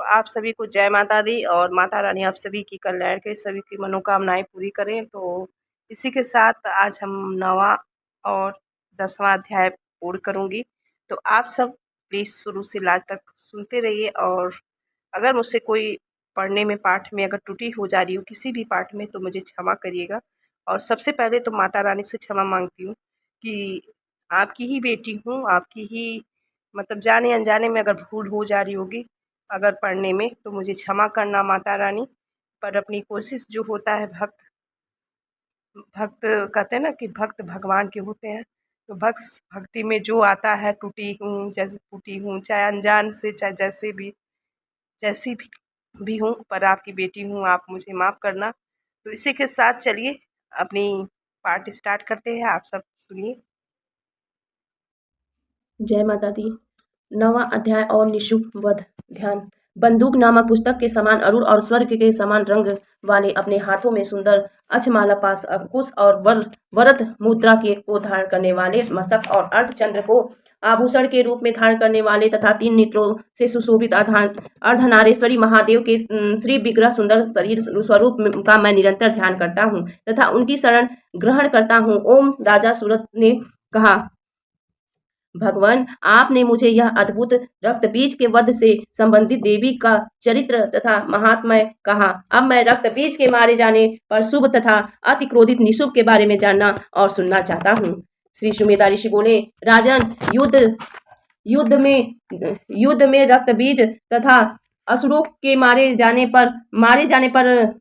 आप सभी को जय माता दी और माता रानी आप सभी की कल्याण के सभी की मनोकामनाएं पूरी करें। तो इसी के साथ आज हम 9वां और 10वां अध्याय पूर्ण करूँगी। तो आप सब प्लीज़ शुरू से लास्ट तक सुनते रहिए और अगर मुझसे कोई पढ़ने में पाठ में अगर त्रुटि हो जा रही हो किसी भी पाठ में तो मुझे क्षमा करिएगा। और सबसे पहले तो माता रानी से क्षमा मांगती हूँ कि आपकी ही बेटी हूँ, आपकी ही मतलब जाने अनजाने में अगर भूल हो जा रही होगी अगर पढ़ने में तो मुझे क्षमा करना माता रानी। पर अपनी कोशिश जो होता है भक्त भक्त कहते हैं ना कि भक्त भगवान के होते हैं। तो भक्ति में जो आता है टूटी हूँ चाहे अनजान से चाहे जैसी भी हूँ पर आपकी बेटी हूँ, आप मुझे माफ़ करना। तो इसी के साथ चलिए अपनी पाठ स्टार्ट करते हैं। आप सब सुनिए। जय माता दी। 9वां अध्याय और निशुभ वध। ध्यान। बंदूक नामक पुस्तक के समान अरुण और स्वर्ग के समान रंग वाले अपने हाथों में सुंदर अक्षमाला पास अंकुश और वरद मुद्रा को धारण करने वाले मस्तक और अर्धचंद्र को आभूषण के रूप में धारण करने वाले तथा 3 नेत्रों से सुशोभित अर्धनारेश्वरी महादेव के श्री विग्रह सुंदर शरीर स्वरूप का मैं निरंतर ध्यान करता हूँ तथा उनकी शरण ग्रहण करता हूँ। ओम। राजा सूरत ने कहा, भगवान, आपने मुझे यह अद्भुत रक्तबीज के वध से संबंधित देवी का चरित्र तथा महात्म्य कहा। अब मैं रक्तबीज के मारे जाने पर शुभ तथा अति क्रोधित निशुभ के बारे में जानना और सुनना चाहता हूँ। श्री सुमेधा ऋषि बोले, राजन, युद्ध में रक्तबीज तथा असुरों के मारे जाने पर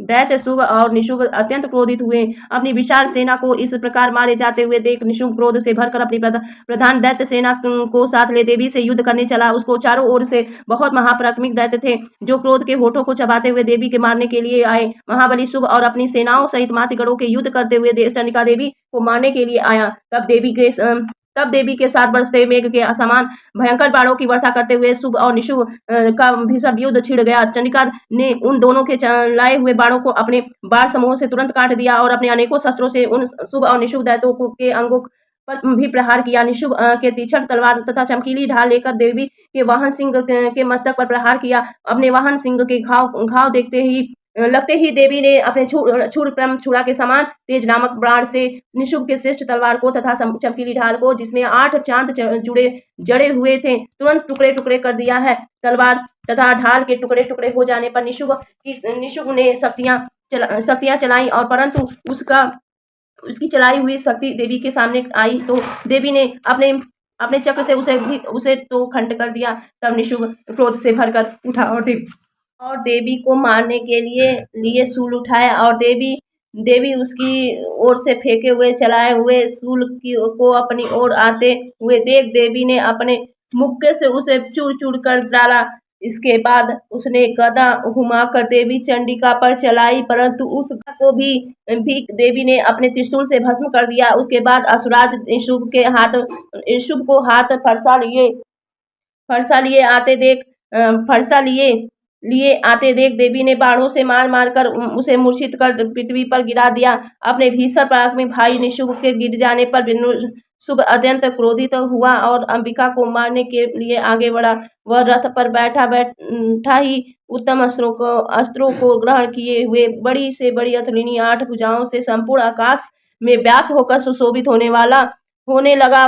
दैत्य शुभ और निशुभ अत्यंत क्रोधित हुए। अपनी विशाल सेना को इस प्रकार मारे जाते हुए देख निशुभ क्रोध से भरकर अपनी प्रधान दैत्य सेना को साथ ले देवी से युद्ध करने चला। उसको चारों ओर से बहुत महापराक्रमी दैत्य थे जो क्रोध के होठों को चबाते हुए देवी के मारने के लिए आए। महाबली शुभ और अपनी सेनाओं सहित मातृगणों के युद्ध करते हुए चंडिका देवी को मारने के लिए आया। तब देवी के साथ बरसते मेघ के समान भयंकर बाणों की वर्षा करते हुए शुभ और निशुभ का भीषण युद्ध छिड़ गया। चंडिका ने उन दोनों के लाए हुए बाणों को अपने बाण समूह से तुरंत काट दिया और अपने अनेकों शस्त्रों से उन शुभ और निशुभ दैत्यों के अंगों पर भी प्रहार किया। निशुभ के तीक्ष्ण तलवार तथा चमकीली ढाल लेकर देवी के वाहन सिंह के मस्तक पर प्रहार किया। अपने वाहन सिंह के घाव लगते ही देवी ने अपने छुरा के समान तेज नामक बाण से निशुभ के श्रेष्ठ तलवार को तथा चमकीली ढाल को, जिसमें 8 चांद जड़े हुए थे, तुरंत टुकड़े टुकड़े कर दिया है। तलवार तथा ढाल के टुकड़े टुकड़े हो जाने पर निशुभ ने शक्तियां चलाई और परंतु उसकी चलाई हुई शक्ति देवी के सामने आई तो देवी ने अपने चक्र से उसे तो खंड कर दिया। तब निशुभ क्रोध से भरकर उठा और देवी को मारने के लिए शूल उठाया और देवी उसकी ओर से फेंके हुए चलाए हुए शूल को अपनी ओर आते हुए देख देवी ने अपने मुक्के से उसे चूर चूर कर डाला। इसके बाद उसने गदा घुमाकर देवी चंडिका पर चलाई परंतु उस को भी देवी ने अपने त्रिशूल से भस्म कर दिया। उसके बाद असुराज शुभ को हाथ लिए आते देख देवी ने बाणों से मार कर उसे मूर्छित कर पृथ्वी पर गिरा दिया। अपने भीषण पराक्रमी भाई निशुभ के गिर जाने पर शुभ अत्यंत क्रोधित हुआ और अंबिका को मारने के लिए आगे बढ़ा। वह रथ पर बैठा ही उत्तम अस्त्रों को ग्रहण किए हुए बड़ी से बड़ी अथर्वणी 8 भुजाओं से संपूर्ण आकाश में व्याप्त होकर सुशोभित होने लगा।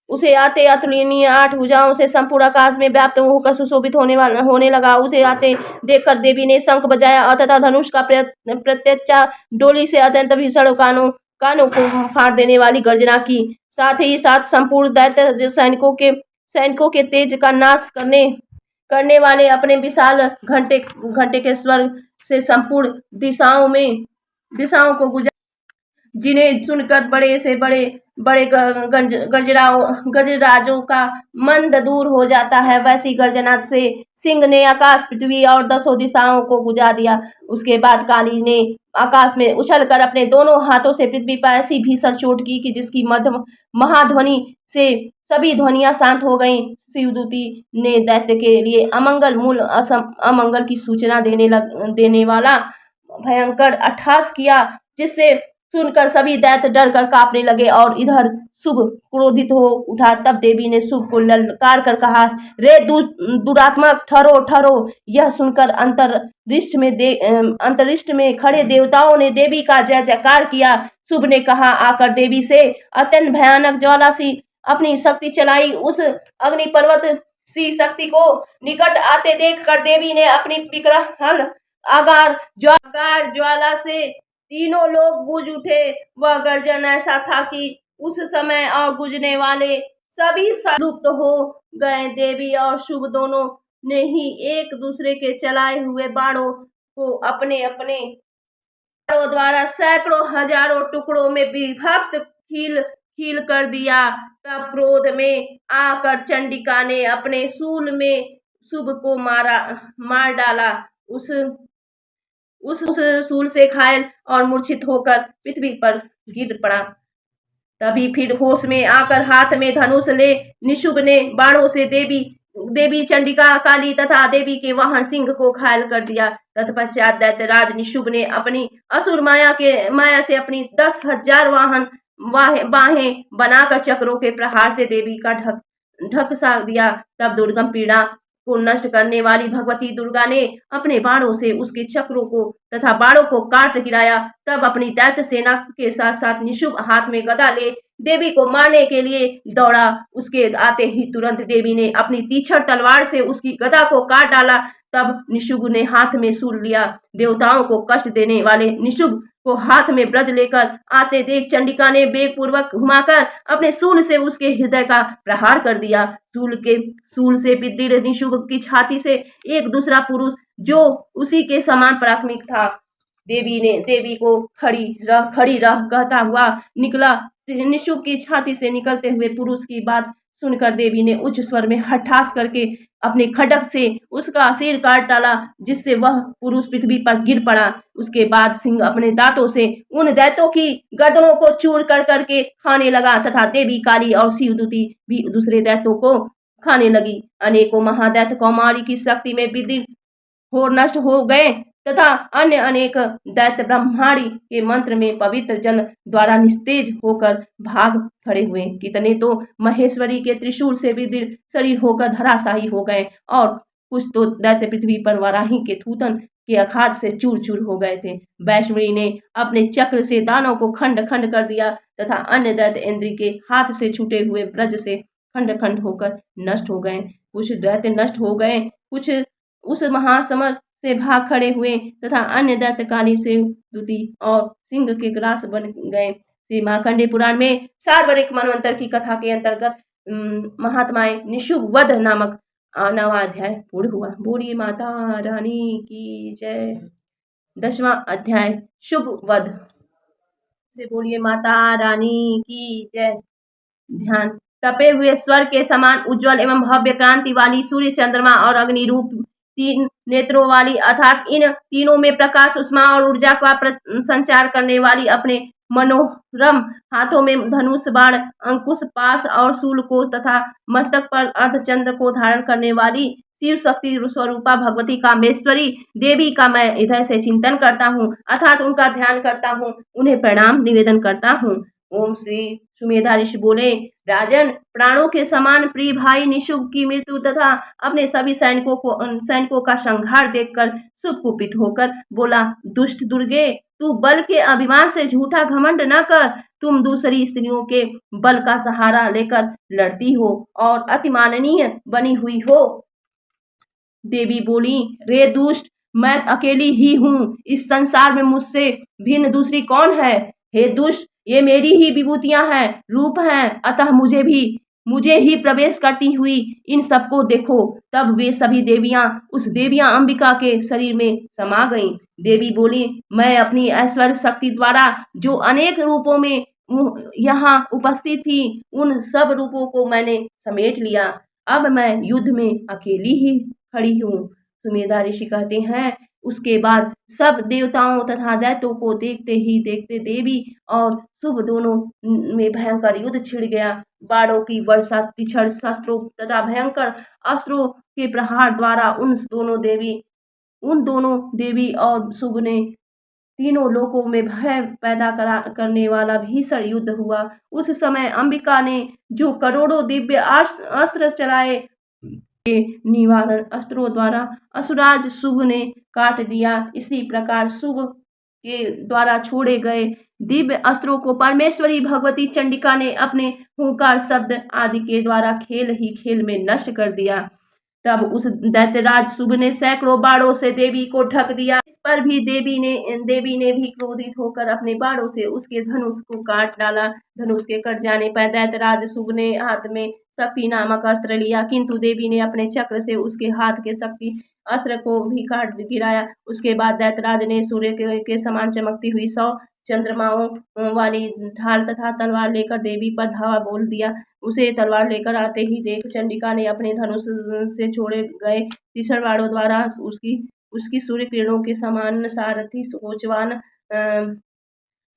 उसे आते अतुलनीय 8 भुजाओं से संपूर्ण आकाश में व्याप्त होकर सुशोभित होने लगा। उसे आते देखकर देवी ने शंख बजाया तथा धनुष का प्रत्यक्षा डोली से अत्यंत भीषण कानों को फाड़ देने वाली गर्जना की। साथ ही साथ संपूर्ण दैत्य सैनिकों के तेज का नाश करने वाले अपने विशाल घंटे के स्वर से संपूर्ण दिशाओं को गुजार, जिन्हें सुनकर बड़े से बड़े गजराजों का मंद दूर हो जाता है, वैसी गर्जना से सिंह ने आकाश पृथ्वी और 10 दिशाओं को गुजार दिया। उसके बाद काली ने आकाश में उछलकर अपने दोनों हाथों से पृथ्वी पर ऐसी भीषण चोट की कि जिसकी महाध्वनि से सभी ध्वनियां शांत हो गईं। शिवदूती ने दैत्य के लिए अमंगल की सूचना देने वाला भयंकर अट्टहास किया, जिससे सुनकर सभी दैत्य डर कर कांपने लगे और इधर शुभ क्रोधित हो उठा। तब देवी ने शुभ को ललकार कर कहा, रे दुरात्मक, ठहरो ठहरो। यह सुनकर अंतरिक्ष में खड़े देवताओं ने देवी का जय जयकार किया। शुभ ने कहा, आकर देवी से अत्यंत भयानक ज्वाला सी अपनी शक्ति चलाई। उस अग्नि पर्वत सी शक्ति को निकट आते देख कर देवी ने अपनी विकराल आगार ज्वाला से तीनों लोग गूंज उठे। वह गर्जन ऐसा था कि उस समय और गूंजने वाले सभी लुप्त हो गए। देवी और शुभ दोनों ने ही एक दूसरे के चलाए हुए बाणों को अपने अपने बाणों द्वारा सैकड़ों हजारों टुकड़ों में विभक्त खील कर दिया। तब क्रोध में आकर चंडिका ने अपने शूल में शुभ को मार डाला। उस शूल से घायल और मूर्छित होकर पृथ्वी पर गिर पड़ा। तभी फिर होश में आकर हाथ में धनुष ले निशुभ ने बाणों से देवी चंडिका, काली तथा देवी के वाहन सिंह को घायल कर दिया। तत्पश्चात दैत्यराज निशुभ ने अपनी असुर माया से अपनी 10,000 बाहें बनाकर चक्रों के प्रहार से देवी का ढक सा दिया। तब दुर्गम पीड़ा को नष्ट करने वाली भगवती दुर्गा ने अपने बाणों से उसके चक्रों को तथा बाणों को काट गिराया। तब अपनी दैत्य सेना के साथ साथ निशुभ हाथ में गदा ले देवी को मारने के लिए दौड़ा। उसके आते ही तुरंत देवी ने अपनी तीक्ष्ण तलवार से उसकी गदा को काट डाला। तब निशुभ ने हाथ में शूल लिया। देवताओं को कष्ट देने वाले निशुभ को हाथ में ब्रज लेकर आते देख चंडिका ने वेग पूर्वक घुमाकर अपने शूल से उसके हृदय का प्रहार कर दिया। शूल से विदीर्ण निशुभ की छाती से एक दूसरा पुरुष जो उसी के समान पराक्रमी था, देवी को खड़ी रह कहता हुआ निकला। निशुभ की छाती से निकलते हुए पुरुष की बात सुनकर देवी ने उच्च स्वर में हठास करके अपने खड्ग से उसका सिर काट डाला, जिससे वह पुरुष पृथ्वी पर गिर पड़ा। उसके बाद सिंह अपने दांतों से उन दैत्यों की गर्दनों को चूर कर करके खाने लगा तथा देवी, काली और शिवदूती भी दूसरे दैत्यों को खाने लगी। अनेकों महादैत्य कौमारी की शक्ति में विदीर्ण हो नष्ट हो गए तथा अन्य अनेक दैत्य ब्रह्माणी के मंत्र में पवित्र जल द्वारा निस्तेज होकर भाग खड़े हुए। कितने तो महेश्वरी के त्रिशूल से विदीर्ण शरीर होकर धराशायी हो गए और कुछ तो दैत्य पृथ्वी पर वाराही के थूथन के आघात से चूर चूर हो गए थे। वैष्णवी ने अपने चक्र से दानों को खंड खंड कर दिया तथा अन्य दैत्य इंद्र के हाथ से छूटे हुए ब्रज से खंड खंड होकर नष्ट हो गए। कुछ दैत्य नष्ट हो गए, कुछ उस महासमर से भाग खड़े हुए तथा अन्य दैत्य काली से दूती और सिंह के ग्रास बन गए। श्री मार्कंडेय पुराण में सार्वरिक मनवंतर की कथा के अंतर्गत महात्माएं निशुभ वध नामक 9वां अध्याय पूर्ण हुआ। बोलिए माता रानी की जय। 10वां अध्याय शुभ वध से बोलिए माता रानी की जय। ध्यान। तपे हुए स्वर्ग के समान उज्जवल एवं भव्य कांति वाली सूर्य, चंद्रमा और अग्नि रूप 3 नेत्रों वाली अर्थात इन तीनों में प्रकाश, उष्मा और ऊर्जा का संचार करने वाली, अपने मनोरम हाथों में धनुष, बाण, अंकुश, पाश और शूल को तथा मस्तक पर अर्धचंद्र को धारण करने वाली शिव शक्ति स्वरूपा भगवती कामेश्वरी देवी का मैं हृदय से चिंतन करता हूँ अर्थात उनका ध्यान करता हूँ, उन्हें प्रणाम निवेदन करता हूँ। ओम श्री सुमेधा ऋषि बोले, राजन, प्राणों के समान प्रिय भाई निशुभ की मृत्यु तथा अपने सभी सैनिकों का संहार देखकर शुभ कुपित होकर बोला, दुष्ट दुर्गे, तू बल के अभिमान से झूठा घमंड न कर। तुम दूसरी स्त्रियों के बल का सहारा लेकर लड़ती हो और अतिमाननीय बनी हुई हो। देवी बोली, रे दुष्ट, मैं अकेली ही हूँ, इस संसार में मुझसे भिन्न दूसरी कौन है। हे दुष्ट, ये मेरी ही विभूतियां हैं, रूप हैं, अतः मुझे ही प्रवेश करती हुई इन सबको देखो। तब वे सभी देवियां अंबिका के शरीर में समा गईं। देवी बोली, मैं अपनी ऐश्वर्य शक्ति द्वारा जो अनेक रूपों में यहाँ उपस्थित थी, उन सब रूपों को मैंने समेट लिया। अब मैं युद्ध में अकेली ही खड़ी हूँ। सुमेधा ऋषि कहते हैं, उसके बाद सब देवताओं तथा दैत्यों को देखते ही देखते देवी और शुभ दोनों में भयंकर युद्ध छिड़ गया। बाणों की वर्षा, तीक्ष्ण शस्त्रों तथा भयंकर अस्त्रों के प्रहार द्वारा उन दोनों देवी और शुभ ने तीनों लोकों में भय पैदा करने वाला भीषण युद्ध हुआ। उस समय अंबिका ने जो करोड़ों दिव्य अस्त्र चलाए के निवारण अस्त्रों द्वारा असुराज शुभ ने काट दिया। इसी प्रकार शुभ के द्वारा छोड़े गए दिव्य अस्त्रों को परमेश्वरी भगवती चंडिका ने अपने हुंकार शब्द आदि के द्वारा खेल ही खेल में नष्ट कर दिया। तब उस दैत्यराज शुभ ने सैकड़ों बाणों से देवी को ढक दिया। इस पर भी देवी ने भी क्रोधित होकर अपने बाणों से उसके धनुष को काट डाला। धनुष के कट जाने पर दैत्यराज शुभ ने हाथ में शक्ति नामक अस्त्र लिया, किंतु देवी ने अपने चक्र से उसके हाथ के शक्ति अस्त्र को भी काट गिराया। उसके बाद दैत्यराज ने सूर्य के समान चमकती हुई 100 चंद्रमाओं वाली ढाल तथा तलवार लेकर देवी पर धावा बोल दिया। उसे तलवार लेकर आते ही देख चंडिका ने अपने धनुष से छोड़े गए तीक्ष्ण बाणों द्वारा उसकी सूर्य किरणों के समान सारथी कोचवान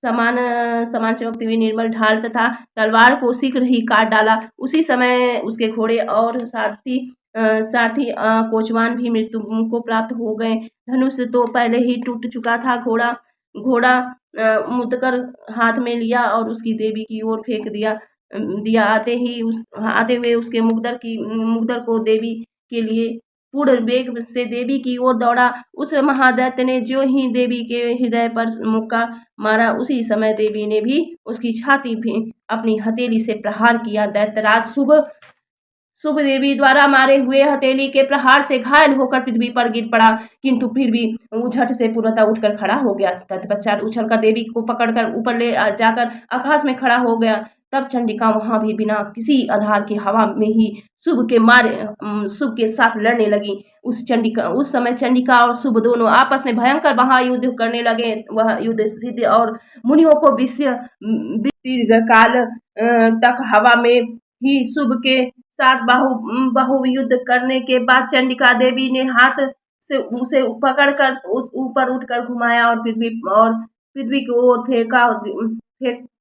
समान चमकती हुई निर्मल ढाल तथा तलवार को शीघ्र ही काट डाला। उसी समय उसके घोड़े और सारथी कोचवान भी मृत्यु को प्राप्त हो गए। धनुष तो पहले ही टूट चुका था। घोड़ा मुड़कर हाथ में लिया और उसकी देवी की ओर फेंक दिया। आते हुए उसके मुग्दर को देवी के लिए पूर्ण वेग से देवी की ओर दौड़ा। उस महादैत्य ने जो ही देवी के हृदय पर मुक्का मारा, उसी समय देवी ने भी उसकी छाती भी अपनी हथेली से प्रहार किया। दैत्यराज शुभ देवी द्वारा मारे हुए हथेली के प्रहार से घायल होकर पृथ्वी पर गिर पड़ा, किंतु फिर भी वो झट से पूर्णतः उठकर खड़ा हो गया। तत्पश्चात उछलकर देवी को पकड़कर ऊपर ले जाकर आकाश में खड़ा हो गया। तब चंडिका वहां भी बिना किसी आधार के हवा में ही शुभ के साथ लड़ने लगी। उस समय चंडिका और शुभ दोनों आपस में भयंकर महायुद्ध करने लगे। वह युद्ध सिद्ध और मुनियों को दीर्घकाल तक हवा में ही शुभ के साथ बहुयुद्ध करने के बाद चंडिका देवी ने हाथ से उसे पकड़कर उस ऊपर उठकर घुमाया और पृथ्वी की ओर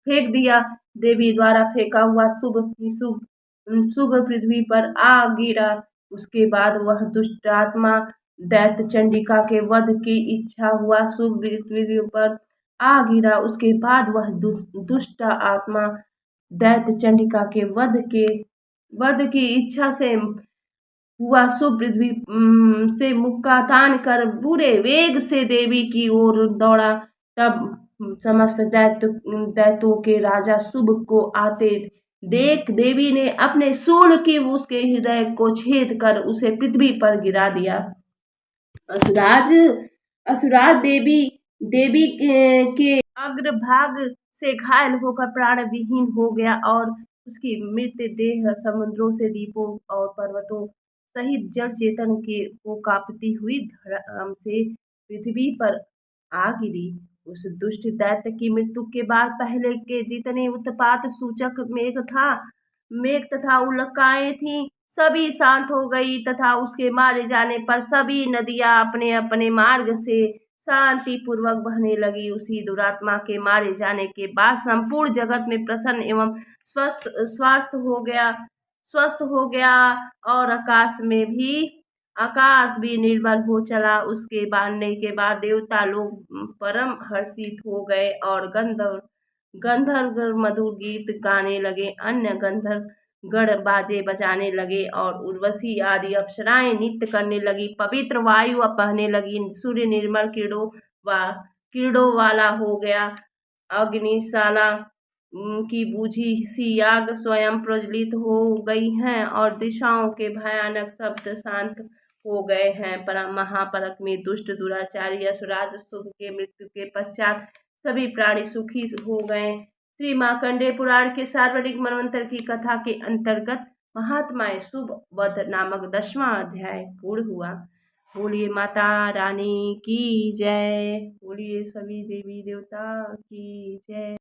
फेंक दिया। देवी द्वारा फेंका हुआ शुभ पृथ्वी पर आ गिरा। उसके बाद वह दुष्ट आत्मा दैत्य चंडिका के वध की इच्छा हुआ शुभ पृथ्वी पर आ गिरा। उसके बाद वह दुष्ट आत्मा दैत्य चंडिका के वध की इच्छा से हुआ शुभ पृथ्वी से मुक्का तान कर पूरे वेग से देवी की ओर दौड़ा। तब समस्त दैत्यों के राजा शुभ को आते देख देवी ने अपने शूल की उसके हृदय को छेद कर उसे पृथ्वी पर गिरा दिया। असुराज देवी के अग्रभाग से घायल होकर प्राण विहीन हो गया और उसकी मृत देह समुद्रों से द्वीपों और पर्वतों सहित जड़ चेतन को कांपती हुई धर्म से पृथ्वी पर आ गिरी। उस दुष्ट दैत्य की मृत्यु के बाद पहले के जितने उत्पात सूचक मेघ तथा उल्काएं थीं, सभी शांत हो गई तथा उसके मारे जाने पर सभी नदियां अपने अपने मार्ग से शांति पूर्वक बहने लगी। उसी दुरात्मा के मारे जाने के बाद संपूर्ण जगत में प्रसन्न एवं स्वस्थ हो गया और आकाश भी निर्मल हो चला। उसके बांधने के बाद देवता लोग परम हर्षित हो गए और गंधर्व मधुर गीत गाने लगे। अन्य गंधर्व गण बाजे बजाने लगे और उर्वशी आदि अप्सराएं नृत्य करने लगी। पवित्र वायु बहने लगी। सूर्य निर्मल किरणों वाला हो गया। अग्निशाला की बूझी सी आग स्वयं प्रज्वलित हो गई हैं और दिशाओं के भयानक शब्द शांत हो गए हैं। परम महापरक में दुष्ट दुराचारी असुराज शुभ के मृत्यु के पश्चात सभी प्राणी सुखी हो गए। श्री मार्कंडेय पुराण के सार्वजनिक मनवंतर की कथा के अंतर्गत महात्माएं शुभ वध नामक 10वां अध्याय पूर्ण हुआ। बोलिए माता रानी की जय। बोलिए सभी देवी देवता की जय।